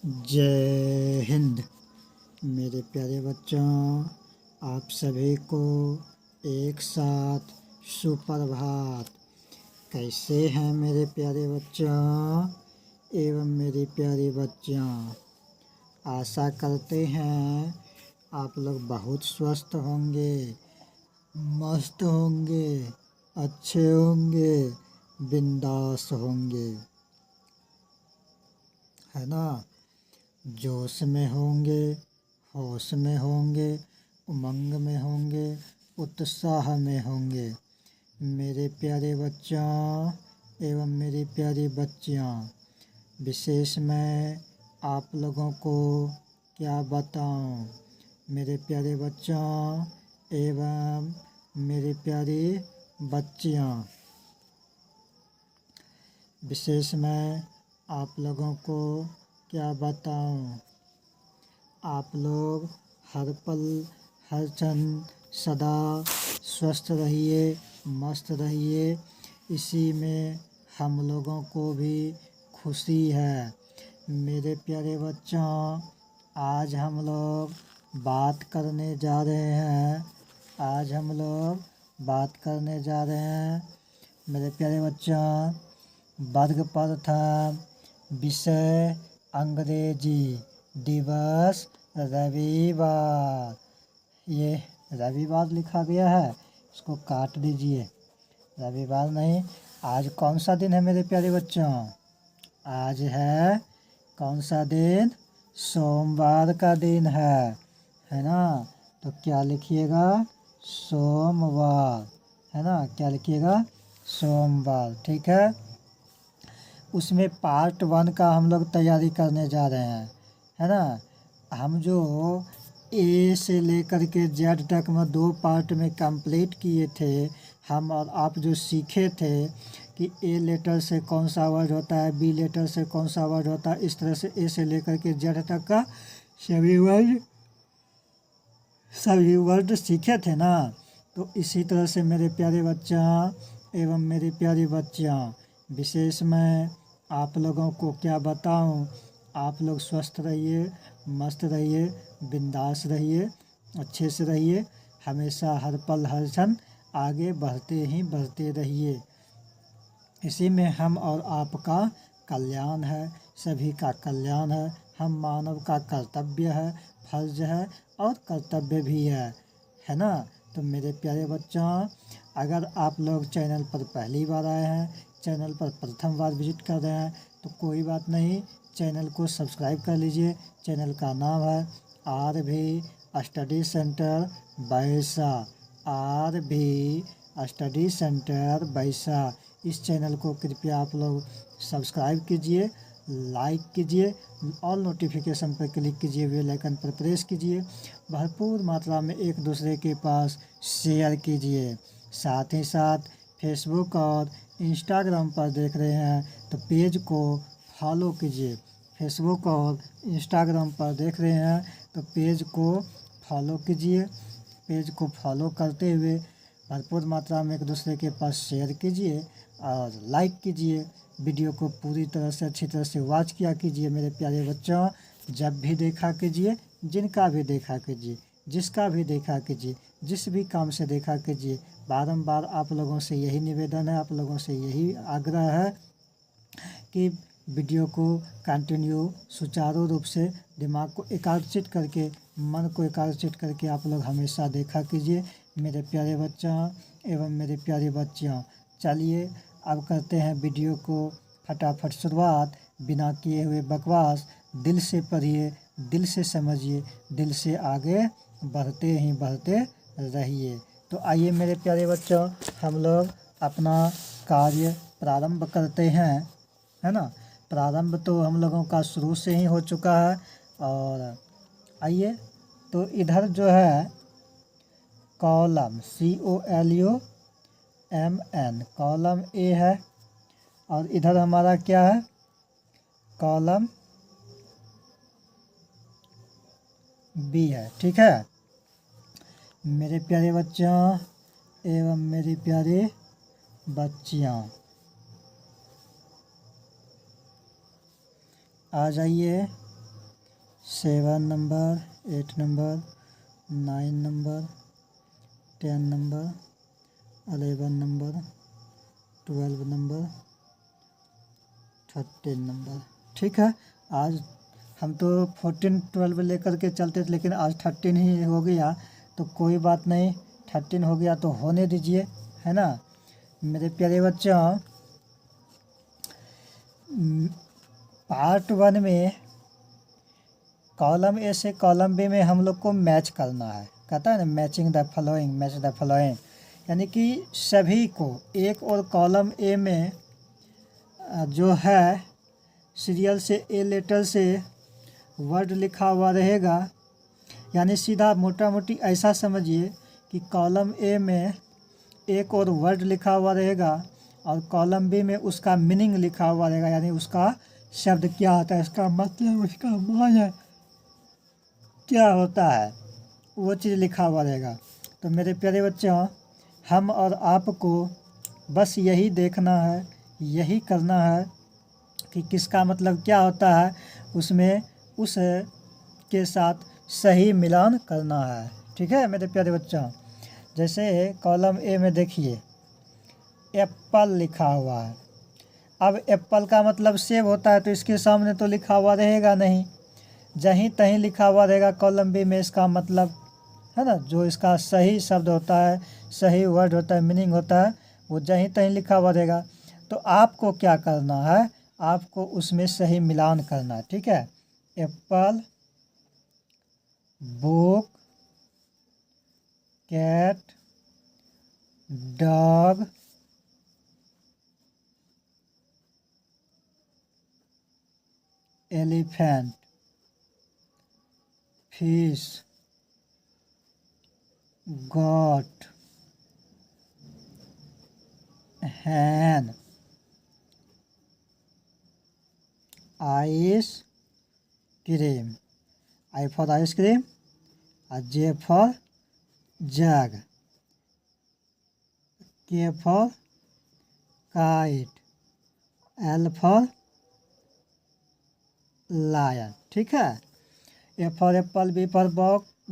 जय हिंद। मेरे प्यारे बच्चों, आप सभी को एक साथ सुप्रभात। कैसे हैं मेरे प्यारे बच्चों एवं मेरी प्यारी बच्चियाँ। आशा करते हैं आप लोग बहुत स्वस्थ होंगे, मस्त होंगे, अच्छे होंगे, बिंदास होंगे, है ना। जोश में होंगे, होश में होंगे, उमंग में होंगे, उत्साह में होंगे। मेरे प्यारे बच्चों एवं मेरी प्यारी बच्चियाँ, विशेष मैं आप लोगों को क्या बताऊं। मेरे प्यारे बच्चों एवं मेरी प्यारी बच्चियाँ, विशेष मैं आप लोगों को क्या बताऊं। आप लोग हर पल हर क्षण सदा स्वस्थ रहिए, मस्त रहिए। इसी में हम लोगों को भी खुशी है। मेरे प्यारे बच्चों, आज हम लोग बात करने जा रहे हैं। मेरे प्यारे बच्चों, वर्ग प्रथम, विषय अंग्रेजी, दिवस रविवार। ये रविवार लिखा गया है, इसको काट दीजिए। रविवार नहीं, आज कौन सा दिन है मेरे प्यारे बच्चों? आज है कौन सा दिन? सोमवार का दिन है ना। तो क्या लिखिएगा? सोमवार, है ना। क्या लिखिएगा? सोमवार, ठीक है। उसमें पार्ट 1 का हम लोग तैयारी करने जा रहे हैं, है ना। हम जो ए से लेकर के जेड तक में 2 पार्ट में कंप्लीट किए थे, हम और आप जो सीखे थे कि ए लेटर से कौन सा वर्ड होता है, बी लेटर से कौन सा वर्ड होता है, इस तरह से ए से लेकर के जेड तक का सभी वर्ड सीखे थे ना। तो इसी तरह से मेरे प्यारे बच्चा एवं मेरी प्यारी बच्चियाँ, विशेष मैं आप लोगों को क्या बताऊं। आप लोग स्वस्थ रहिए, मस्त रहिए, बिंदास रहिए, अच्छे से रहिए। हमेशा हर पल हर क्षण आगे बढ़ते रहिए। इसी में हम और आपका कल्याण है, सभी का कल्याण है। हम मानव का कर्तव्य है, फर्ज है और कर्तव्य भी है ना। तो मेरे प्यारे बच्चों, अगर आप लोग चैनल पर पहली बार आए हैं, चैनल पर प्रथम बार विजिट कर रहे हैं, तो कोई बात नहीं, चैनल को सब्सक्राइब कर लीजिए। चैनल का नाम है RV स्टडी सेंटर बैसा। RV स्टडी सेंटर बैसा। इस चैनल को कृपया आप लोग सब्सक्राइब कीजिए, लाइक कीजिए और नोटिफिकेशन पर क्लिक कीजिए, बेल आइकन पर प्रेस कीजिए। भरपूर मात्रा में एक दूसरे के पास शेयर कीजिए। साथ ही साथ फेसबुक और इंस्टाग्राम पर देख रहे हैं तो पेज को फॉलो कीजिए। फेसबुक और इंस्टाग्राम पर देख रहे हैं तो पेज को फॉलो कीजिए। पेज को फॉलो करते हुए भरपूर मात्रा में एक दूसरे के पास शेयर कीजिए और लाइक कीजिए। वीडियो को पूरी तरह से अच्छी तरह से वॉच किया कीजिए मेरे प्यारे बच्चों। जब भी देखा कीजिए, जिनका भी देखा कीजिए, जिसका भी देखा कीजिए, जिस भी काम से देखा कीजिए। बारंबार आप लोगों से यही निवेदन है, आप लोगों से यही आग्रह है कि वीडियो को कंटिन्यू सुचारू रूप से दिमाग को एकाग्रचित करके, मन को एकाग्रचित करके आप लोग हमेशा देखा कीजिए मेरे प्यारे बच्चों एवं मेरी प्यारी बच्चियों। चलिए अब करते हैं वीडियो को फटाफट शुरुआत। बिना किए हुए बकवास, दिल से पढ़िए, दिल से समझिए, दिल से आगे बढ़ते रहिए। तो आइए मेरे प्यारे बच्चों, हम लोग अपना कार्य प्रारंभ करते हैं, है ना। प्रारंभ तो हम लोगों का शुरू से ही हो चुका है। और आइए, तो इधर जो है कॉलम COLUMN कॉलम ए है और इधर हमारा क्या है? कॉलम बी है, ठीक है मेरे प्यारे बच्चों एवं मेरी प्यारी बच्चियाँ। आ जाइए 7 number, 8 number, 9 number, 10 number, 11 number, 12 number, 13 number. ठीक है, आज हम तो 14 12 लेकर के चलते थे, लेकिन आज 13 ही हो गया, तो कोई बात नहीं, 13 हो गया तो होने दीजिए, है ना मेरे प्यारे बच्चों। पार्ट 1 में कॉलम ए से कॉलम बी में हम लोग को मैच करना है, कहता है ना matching the following, match the following, यानी कि सभी को एक और कॉलम ए में जो है सीरियल से ए लेटर से वर्ड लिखा हुआ रहेगा, यानी सीधा मोटा मोटी ऐसा समझिए कि कॉलम ए में एक और वर्ड लिखा हुआ रहेगा और कॉलम बी में उसका मीनिंग लिखा हुआ रहेगा, यानी उसका शब्द क्या होता है, उसका मतलब, उसका मायने क्या होता है, वो चीज़ लिखा हुआ रहेगा। तो मेरे प्यारे बच्चों, हम और आपको बस यही देखना है, यही करना है कि किसका मतलब क्या होता है, उसमें उस के साथ सही मिलान करना है। ठीक है मेरे प्यारे बच्चों, जैसे कॉलम ए में देखिए एप्पल लिखा हुआ है। अब एप्पल का मतलब सेब होता है, तो इसके सामने तो लिखा हुआ रहेगा नहीं, जहीं तहीं लिखा हुआ रहेगा कॉलम बी में, इसका मतलब है ना, जो इसका सही शब्द होता है, सही वर्ड होता है, मीनिंग होता है, वो जहीं तहीं लिखा हुआ रहेगा। तो आपको क्या करना है, आपको उसमें सही मिलान करना है। ठीक है, apple, book, cat, dog, elephant, fish, goat, hen, ice cream, I for ice cream, J for jug, K for kite, L for lion। ठीक है, A for apple, B for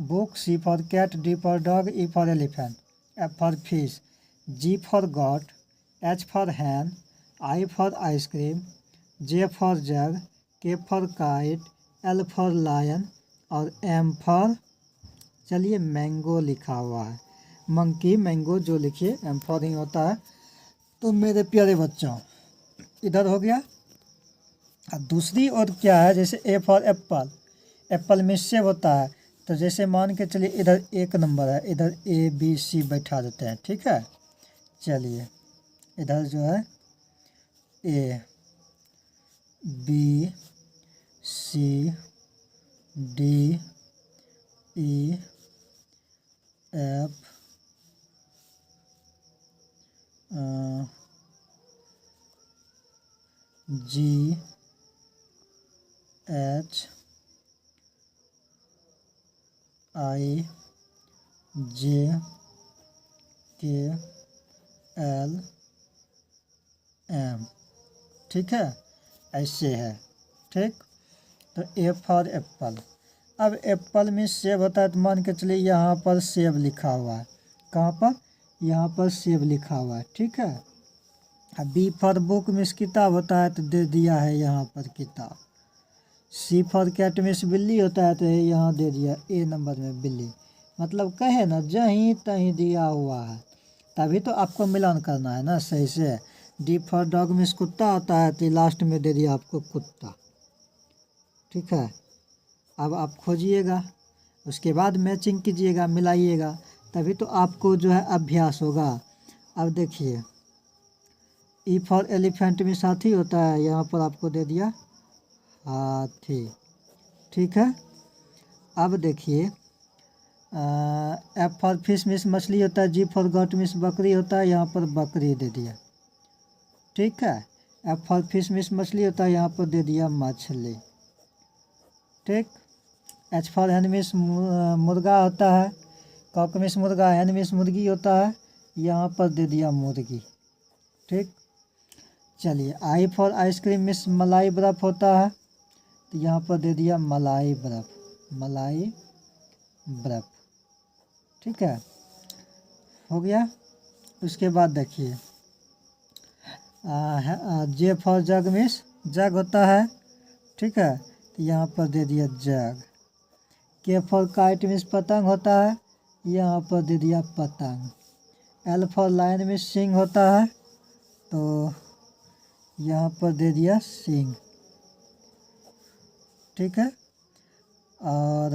book, C for cat, D for dog, E for elephant, F for fish, G for goat, H for hen, I for ice cream, J for jug, K for kite, L for lion और M for, चलिए mango लिखा हुआ है, monkey mango जो लिखिए M for he होता है। तो मेरे प्यारे बच्चों, इधर हो गया। अब दूसरी और क्या है, जैसे ए फॉर एप्पल, एप्पल में सेब होता है, तो जैसे मान के चलिए इधर 1 नंबर है, इधर ए बी सी बैठा देते हैं। ठीक है, चलिए इधर जो है A B C D E F G H I J K L M. ठीक है, ऐसे है। ठीक, तो ए फॉर एप्पल। अब एप्पल में सेब होता है, तो मान के चलिए यहाँ पर सेब लिखा हुआ है, कहाँ पर, यहाँ पर सेब लिखा हुआ है। ठीक है, अब बी फॉर बुक में किताब होता है, तो दे दिया है यहाँ पर किताब। सी फॉर कैट में बिल्ली होता है, तो यहाँ दे दिया ए नंबर में बिल्ली। मतलब कहे ना जहीं तहीं दिया हुआ है, तभी तो आपको मिलान करना है ना सही से। डी फॉर डॉग में कुत्ता होता है, तो लास्ट में दे दिया आपको कुत्ता। ठीक है, अब आप खोजिएगा, उसके बाद मैचिंग कीजिएगा, मिलाइएगा, तभी तो आपको जो है अभ्यास होगा। अब देखिए ई फॉर एलिफेंट में साथी होता है, यहाँ पर आपको दे दिया हाथी। ठीक है, अब देखिए एफ फॉर फिश में मछली होता है, जी फॉर गॉट में बकरी होता है, यहाँ पर बकरी दे दिया। ठीक है, एफ फॉर फिश में मछली होता है, यहाँ पर दे दिया मछली। ठीक, एच फॉर हैन में मुर्गा होता है, कॉक में मुर्गा, हैन में मुर्गी होता है, यहाँ पर दे दिया मुर्गी। ठीक, चलिए आई फॉर आइसक्रीम में मलाई बर्फ़ होता है, तो यहाँ पर दे दिया मलाई बर्फ़, मलाई बर्फ़। ठीक है, हो गया। उसके बाद देखिए जे फॉर जग मीन्स जग होता है। ठीक है, तो यहाँ पर दे दिया जग। के फॉर काइट मीन्स पतंग होता है, यहाँ पर दे दिया पतंग। एल फॉर लायन मीन्स सिंह होता है, तो यहाँ पर दे दिया सिंह। ठीक है, और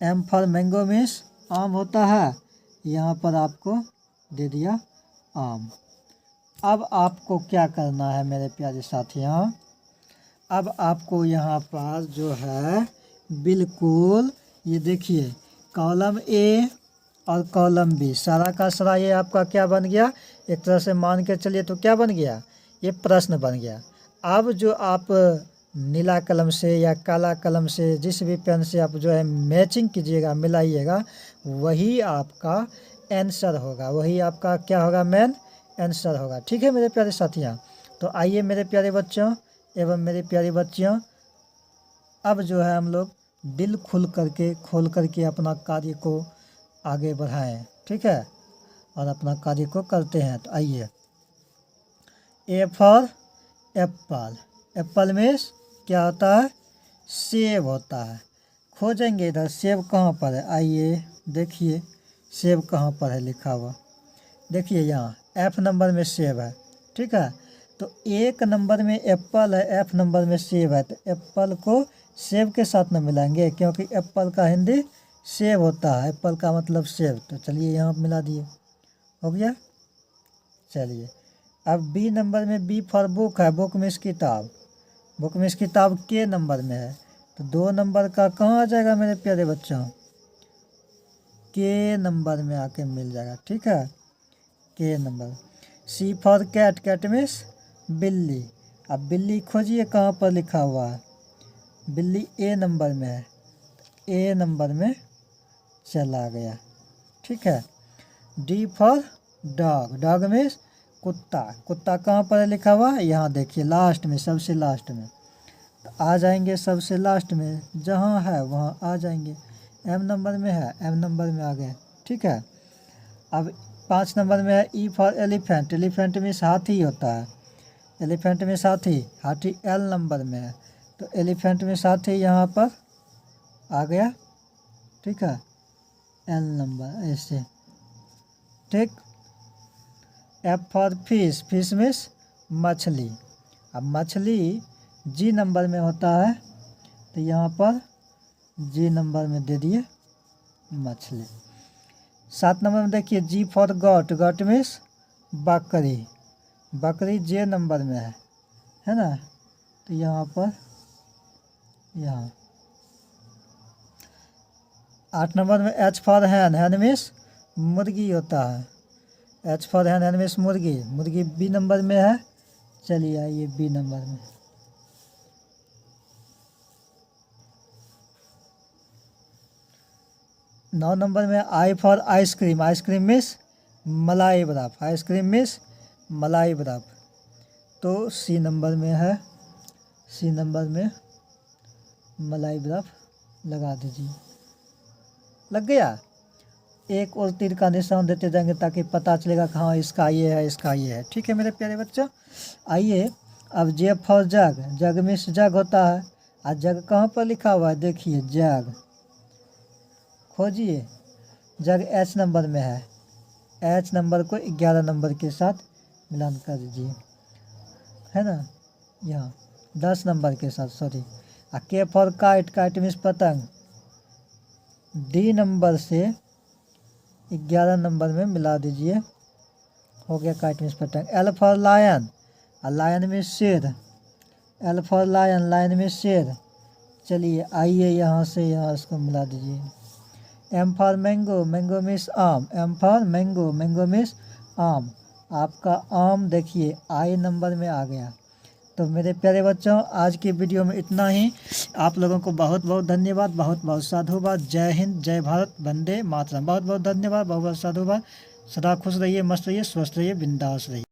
एम फॉर मैंगो मीन्स आम होता है, यहाँ पर आपको दे दिया आम। अब आपको क्या करना है मेरे प्यारे साथियों, अब आपको यहाँ पर जो है बिल्कुल ये देखिए कॉलम ए और कॉलम बी सारा का सारा ये आपका क्या बन गया, एक तरह से मान के चलिए तो क्या बन गया, ये प्रश्न बन गया। अब जो आप नीला कलम से या काला कलम से जिस भी पेन से आप जो है मैचिंग कीजिएगा, मिलाइएगा, वही आपका आंसर होगा, वही आपका क्या होगा, मेन आंसर होगा। ठीक है मेरे प्यारे साथियों, तो आइए मेरे प्यारे बच्चों एवं मेरी प्यारी बच्चियों, अब जो है हम लोग दिल खोल करके अपना कार्य को आगे बढ़ाएं। ठीक है, और अपना कार्य को करते हैं। तो आइए, ए फॉर एप्पल, एप्पल में क्या होता है, सेब होता है। खोजेंगे इधर सेब कहाँ पर है, आइए देखिए सेब कहाँ पर है लिखा हुआ, देखिए यहाँ एफ नंबर में सेब है। ठीक है, तो एक नंबर में एप्पल है, एफ नंबर में सेब है, तो एप्पल को सेब के साथ न मिलाएंगे, क्योंकि एप्पल का हिंदी सेब होता है, एप्पल का मतलब सेब। तो चलिए यहाँ मिला दिए, हो गया। चलिए अब बी नंबर में बी फॉर बुक है, बुक मीन्स किताब, बुक मीन्स किताब के नंबर में है, तो 2 नंबर का कहाँ आ जाएगा मेरे प्यारे बच्चों, के नंबर में आके मिल जाएगा। ठीक है, के नंबर। C for cat, cat means बिल्ली। अब बिल्ली खोजिए कहाँ पर लिखा हुआ है, बिल्ली ए नंबर में है, ए नंबर में चला गया। ठीक है, D for dog, dog means कुत्ता, कुत्ता कहाँ पर है लिखा हुआ, यहाँ देखिए लास्ट में, सबसे लास्ट में। तो आ जाएंगे सबसे लास्ट में, जहाँ है वहाँ आ जाएंगे। एम नंबर में है, एम नंबर में आ गए। ठीक है, अब 5 नंबर में है E for elephant, elephant means हाथी होता है, एलिफेंट में हाथी, हाथी एल नंबर में है, तो एलिफेंट में हाथी यहाँ पर आ गया। ठीक है, एल नंबर ऐसे। ठीक, F for fish, fish means मछली। अब मछली जी नंबर में होता है, तो यहाँ पर जी नंबर में दे दिए मछली। 7 नंबर में देखिए जी फॉर गॉट, गॉट मीन्स बकरी, बकरी जे नंबर में है ना, तो यहाँ पर यहाँ। 8 नंबर में H for hen, Hahn means मुर्गी होता है, H for hen, Hahn means मुर्गी, मुर्गी बी नंबर में है। चलिए आइए बी नंबर में। 9 नंबर में I for ice cream, ice cream means मलाई बर्फ़, आइसक्रीम मीन्स मलाई बर्फ़, तो सी नंबर में है, सी नंबर में मलाई बर्फ़ लगा दीजिए। लग गया, एक और तीर का निशान देते जाएंगे ताकि पता चलेगा कि हाँ इसका ये है, इसका ये है। ठीक है मेरे प्यारे बच्चों, आइए अब J for jug, jug means जग होता है, और जग कहाँ पर लिखा हुआ है, देखिए जग खोजिए, जग एच नंबर में है, एच नंबर को 11 नंबर के साथ मिलान कर दीजिए, है ना, यहाँ 10 नंबर के साथ, sorry. K for kite, kite means पतंग, डी नंबर से 11 नंबर में मिला दीजिए, हो गया काइट मीन्स पतंग। L for lion, lion means शेर, L for lion, lion means शेर। चलिए आइए यहाँ से यहाँ इसको मिला दीजिए। M for mango, mango means आम, M for mango, mango means आम, आपका आम देखिए आई नंबर में आ गया। तो मेरे प्यारे बच्चों आज की वीडियो में इतना ही। आप लोगों को बहुत बहुत धन्यवाद, बहुत बहुत साधुवाद। जय हिंद, जय भारत, वंदे मातरम। बहुत बहुत धन्यवाद, बहुत बहुत साधुवाद। सदा खुश रहिए, मस्त रहिए, स्वस्थ रहिए, बिंदास रहिए।